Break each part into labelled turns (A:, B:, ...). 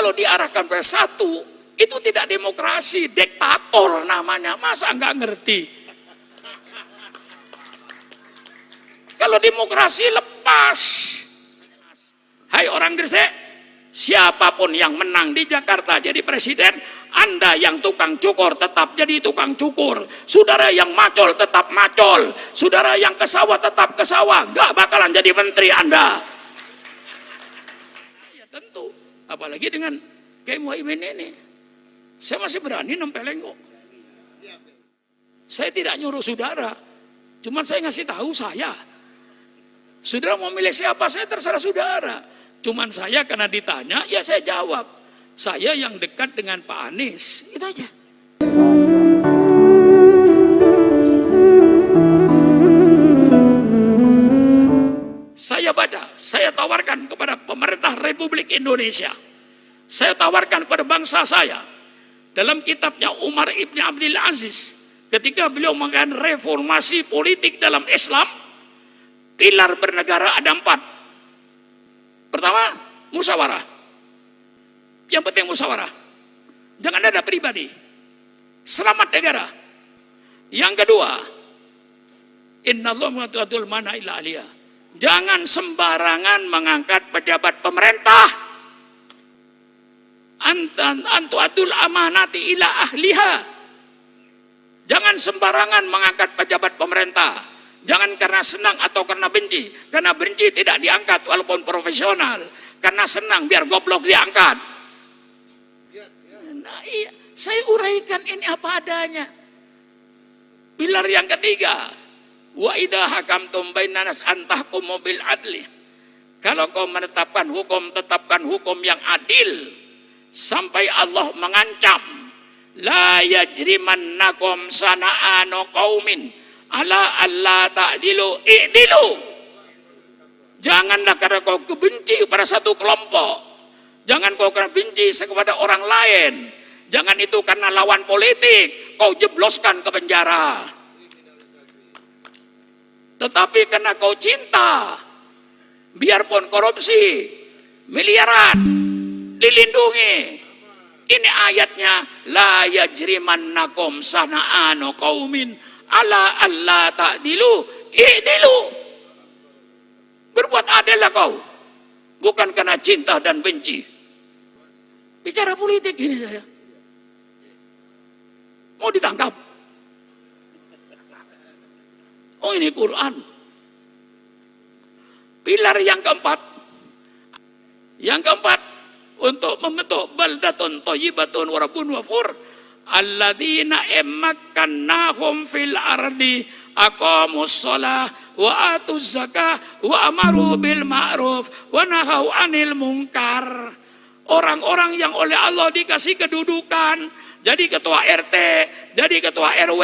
A: Kalau diarahkan bersatu, itu tidak demokrasi, diktator namanya. Masa nggak ngerti? Kalau demokrasi lepas. Hai orang Gresik, siapapun yang menang di Jakarta jadi presiden, Anda yang tukang cukur tetap jadi tukang cukur. Saudara yang macol tetap macol. Saudara yang ke sawah tetap ke sawah. Nggak bakalan jadi menteri Anda. Ya tentu. Apalagi dengan kayak Muhaimin ini. Saya masih berani nempeleng kok. Saya tidak nyuruh saudara. Cuman saya ngasih tahu saya. Saudara mau milih siapa, saya terserah saudara. Cuman saya karena ditanya, ya saya jawab. Saya yang dekat dengan Pak Anies. Itu aja. Saya baca, saya tawarkan kepada pemerintah Republik Indonesia. Saya tawarkan kepada bangsa saya. Dalam kitabnya Umar Ibn Abdul Aziz, ketika beliau mengatakan reformasi politik dalam Islam, pilar bernegara ada 4. Pertama, musyawarah. Yang penting musyawarah. Jangan ada pribadi. Selamat negara. Yang kedua, innallaha mu'adul mana illa aliyah. Jangan sembarangan mengangkat pejabat pemerintah. Antu adul amanati ila ahliha. Jangan sembarangan mengangkat pejabat pemerintah. Jangan karena senang atau karena benci. Karena benci tidak diangkat walaupun profesional. Karena senang biar goblok diangkat. Nah, iya, saya uraikan ini apa adanya. Pilar yang ketiga, wa idza hakamtum bainan nas antahkumu bil adli. Kalau kau menetapkan hukum, tetapkan hukum yang adil. Sampai Allah mengancam, la yajrimannakum sana'anu qaumin ala alla ta'dilu i'dilu. Janganlah karena kau kebenci pada satu kelompok. Jangan kau karena benci kepada orang lain. Jangan itu karena lawan politik kau jebloskan ke penjara. Tetapi karena kau cinta, biarpun korupsi miliaran dilindungi. Ini ayatnya, la yajrimannakum sana'anu qaumin ala alla ta'dilu i'dilu. Berbuat adillah kau, bukan karena cinta dan benci. Bicara politik ini saya. Mau ditangkap? Oh ini Quran. Pilar yang keempat. Yang keempat, untuk membentuk baldatun thayyibatun wa rabbun ghafur alladzina immakkannahum fil ardi aqamus shalah wa atuz zakah wa amaru bil ma'ruf wa nahau 'anil munkar. Orang-orang yang oleh Allah dikasih kedudukan, jadi ketua RT, jadi ketua RW,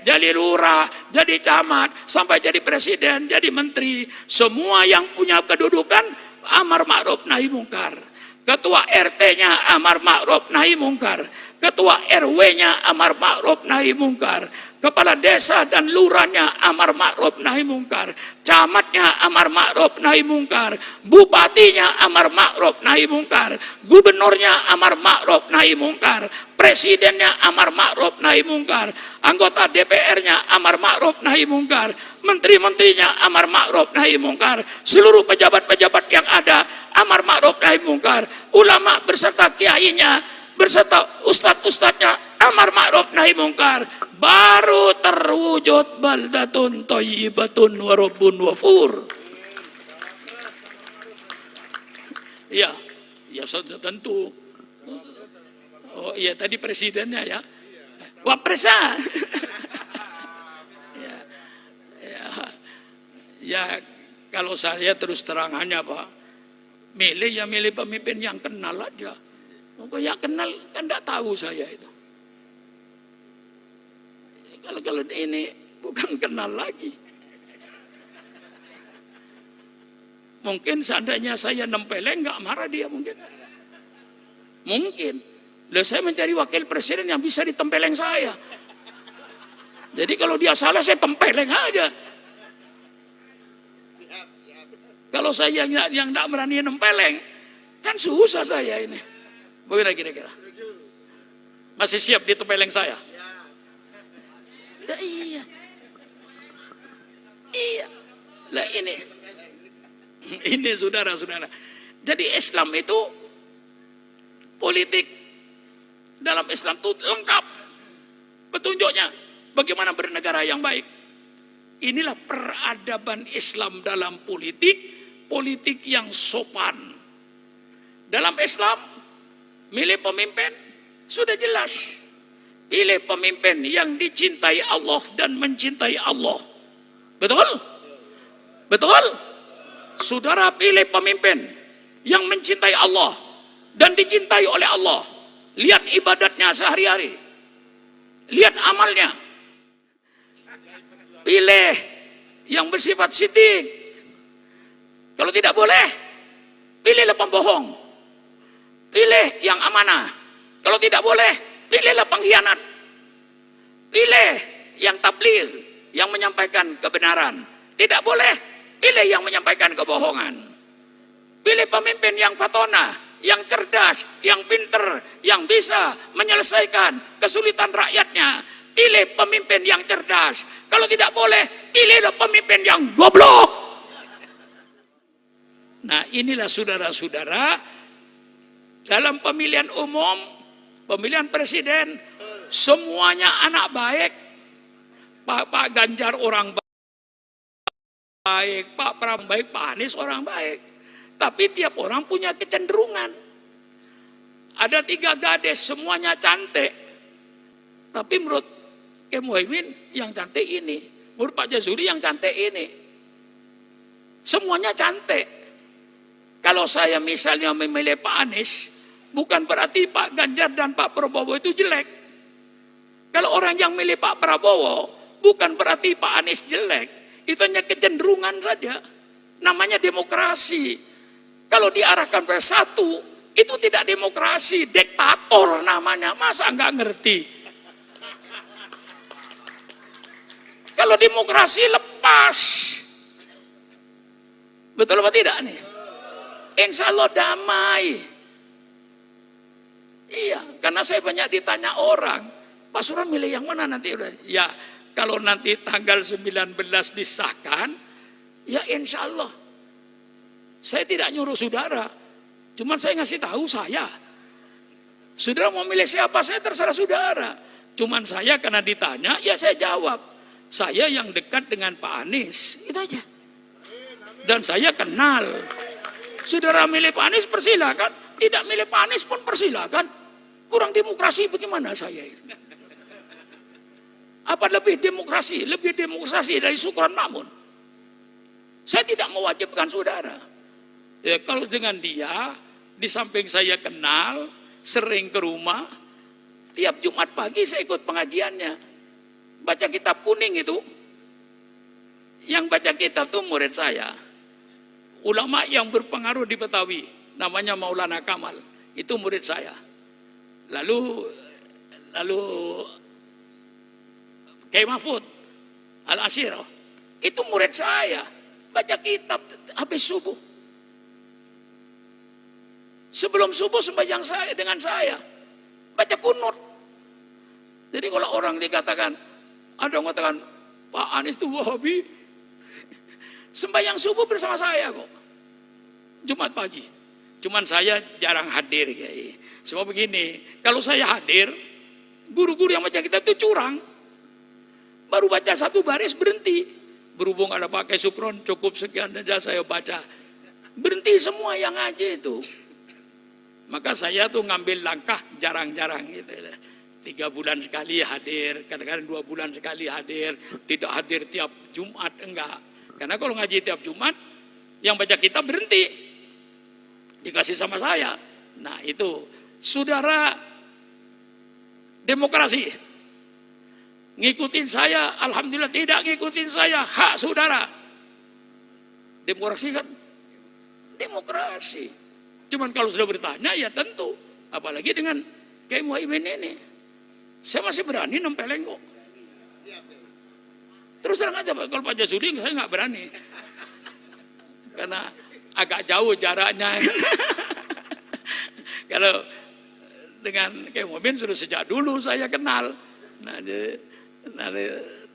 A: jadi lurah, jadi camat, sampai jadi presiden, jadi menteri. Semua yang punya kedudukan amar ma'ruf nahi mungkar. Ketua RT-nya amar ma'ruf nahi mungkar. Ketua RW-nya amar ma'ruf nahi mungkar. Kepala desa dan lurahnya amar ma'ruf nahi mungkar. Camatnya amar ma'ruf nahi mungkar. Bupatinya amar ma'ruf nahi mungkar. Gubernurnya amar ma'ruf nahi mungkar. Presidennya amar ma'ruf nahi mungkar. Anggota DPR-nya amar ma'ruf nahi mungkar. Menteri-menterinya amar ma'ruf nahi mungkar. Seluruh pejabat-pejabat yang ada amar ma'ruf nahi mungkar. Ulama berserta kiainya, berserta ustadz-ustadznya amar ma'ruf nahi mungkar. Baru terwujud baldatun thayyibatun wa rabbun ghafur. Ya, ya sudah tentu. Oh iya tadi presidennya ya. Wapresnya. Ya kalau saya terus terangannya Pak, milih ya milih pemimpin yang kenal aja. Pokoknya kenal kan tidak tahu saya itu. Kalau ini bukan kenal lagi. Mungkin seandainya saya nempeleng nggak marah dia mungkin. Mungkin. Lah saya mencari wakil presiden yang bisa ditempeleng saya. Jadi kalau dia salah saya tempeleng aja. Kalau saya yang tidak berani nempeleng, kan susah saya ini. Bagaimana kira-kira? Masih siap ditempeleng saya? Nah, iya. Iya. Lah ini saudara-saudara. Jadi Islam itu politik dalam Islam itu lengkap petunjuknya bagaimana bernegara yang baik. Inilah peradaban Islam dalam politik yang sopan. Dalam Islam milih pemimpin sudah jelas. Pilih pemimpin yang dicintai Allah dan mencintai Allah. Betul? Betul? Saudara pilih pemimpin yang mencintai Allah dan dicintai oleh Allah. Lihat ibadatnya sehari-hari. Lihat amalnya. Pilih yang bersifat sidik. Kalau tidak boleh, pilihlah pembohong. Pilih yang amanah. Kalau tidak boleh, pilihlah pengkhianat. Pilih yang tabligh, yang menyampaikan kebenaran. Tidak boleh, pilih yang menyampaikan kebohongan. Pilih pemimpin yang fatona, yang cerdas, yang pinter, yang bisa menyelesaikan kesulitan rakyatnya. Pilih pemimpin yang cerdas. Kalau tidak boleh, pilihlah pemimpin yang goblok. Nah, inilah saudara-saudara, dalam pemilihan umum, pemilihan presiden, semuanya anak baik. Pak Ganjar orang baik, Pak Prabowo baik, Pak Anies orang baik. Tapi tiap orang punya kecenderungan. Ada 3 gadis, semuanya cantik. Tapi menurut Muhaimin yang cantik ini, menurut Pak Jazuli yang cantik ini. Semuanya cantik. Kalau saya misalnya memilih Pak Anies, bukan berarti Pak Ganjar dan Pak Prabowo itu jelek. Kalau orang yang milih Pak Prabowo, bukan berarti Pak Anies jelek. Itu hanya kecenderungan saja. Namanya demokrasi. Kalau diarahkan bersatu, itu tidak demokrasi, diktator namanya. Masa enggak ngerti? Kalau demokrasi lepas. Betul apa tidak nih? Insya Allah damai. Iya, karena saya banyak ditanya orang, Pak Suran milih yang mana nanti? Ya, kalau nanti tanggal 19 disahkan, ya insya Allah. Saya tidak nyuruh saudara, cuman saya ngasih tahu saya. Saudara mau milih siapa, saya terserah saudara. Cuman saya karena ditanya, ya saya jawab. Saya yang dekat dengan Pak Anies, itu aja. Dan saya kenal. Saudara milih Pak Anies persilakan, tidak milih Pak Anies pun persilakan. Kurang demokrasi bagaimana saya itu? Apa lebih demokrasi? Lebih demokrasi dari syukuran makmun. Saya tidak mewajibkan saudara. Ya, kalau dengan dia, di samping saya kenal, sering ke rumah, tiap Jumat pagi saya ikut pengajiannya. Baca kitab kuning itu, yang baca kitab itu murid saya. Ulama yang berpengaruh di Betawi, namanya Maulana Kamal, itu murid saya. Lalu Kiai Mahfud Al-Asyiro, itu murid saya. Baca kitab habis subuh. Sebelum subuh sembahyang saya dengan saya. Baca kunut. Jadi kalau orang dikatakan, ada yang mengatakan Pak Anies itu Wahabi, sembahyang subuh bersama saya kok. Jumat pagi. Cuman saya jarang hadir. Semua begini, kalau saya hadir, guru-guru yang baca kitab itu curang. Baru baca 1 baris berhenti. Berhubung ada pakai Sukron, cukup sekian saja saya baca. Berhenti semua yang ngaji itu. Maka saya tuh ngambil langkah jarang-jarang gitu. 3 bulan sekali hadir, kadang-kadang 2 bulan sekali hadir, tidak hadir tiap Jumat, enggak. Karena kalau ngaji tiap Jumat, yang baca kitab berhenti. Dikasih sama saya. Nah itu, saudara demokrasi. Ngikutin saya, alhamdulillah. Tidak ngikutin saya, hak saudara. Demokrasi kan? Demokrasi. Cuman kalau sudah bertanya, ya tentu. Apalagi dengan Kiai Muhaimin ini. Saya masih berani nempeleng kok. Terus terang aja Pak, kalau Pak Jasudi saya nggak berani. Karena agak jauh jaraknya. Kalau dengan Kemomin sudah sejak dulu saya kenal. Nah,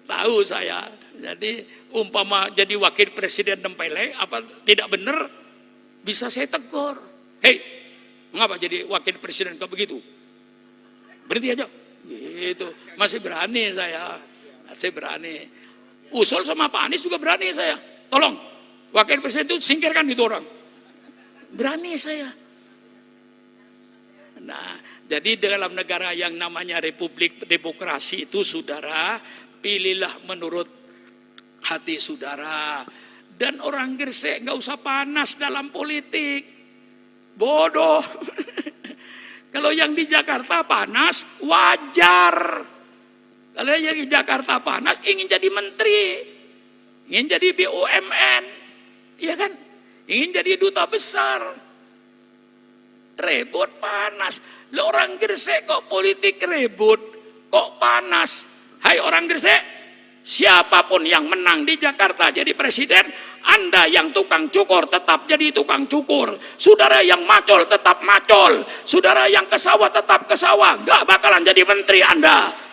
A: tahu saya. Jadi umpama jadi wakil presiden Tempeleng apa tidak benar bisa saya tegur. Hei, mengapa jadi wakil presiden kok begitu? Berhenti aja. Gitu. Masih berani saya. Masih berani. Usul sama Pak Anies juga berani saya. Tolong, wakil presiden itu singkirkan itu orang. Berani saya. Nah, jadi dalam negara yang namanya Republik Demokrasi itu saudara, pilihlah menurut hati saudara. Dan orang Gresik nggak usah panas dalam politik. Bodoh. Kalau yang di Jakarta panas, wajar. Kalau yang di Jakarta panas, ingin jadi menteri. Ingin jadi BUMN. Iya kan? Ingin jadi duta besar. Rebut panas. Lo orang Gresik kok politik rebut, kok panas. Hai orang Gresik, siapapun yang menang di Jakarta jadi presiden, Anda yang tukang cukur tetap jadi tukang cukur. Saudara yang macul tetap macul. Saudara yang ke sawah tetap ke sawah. Gak bakalan jadi menteri Anda.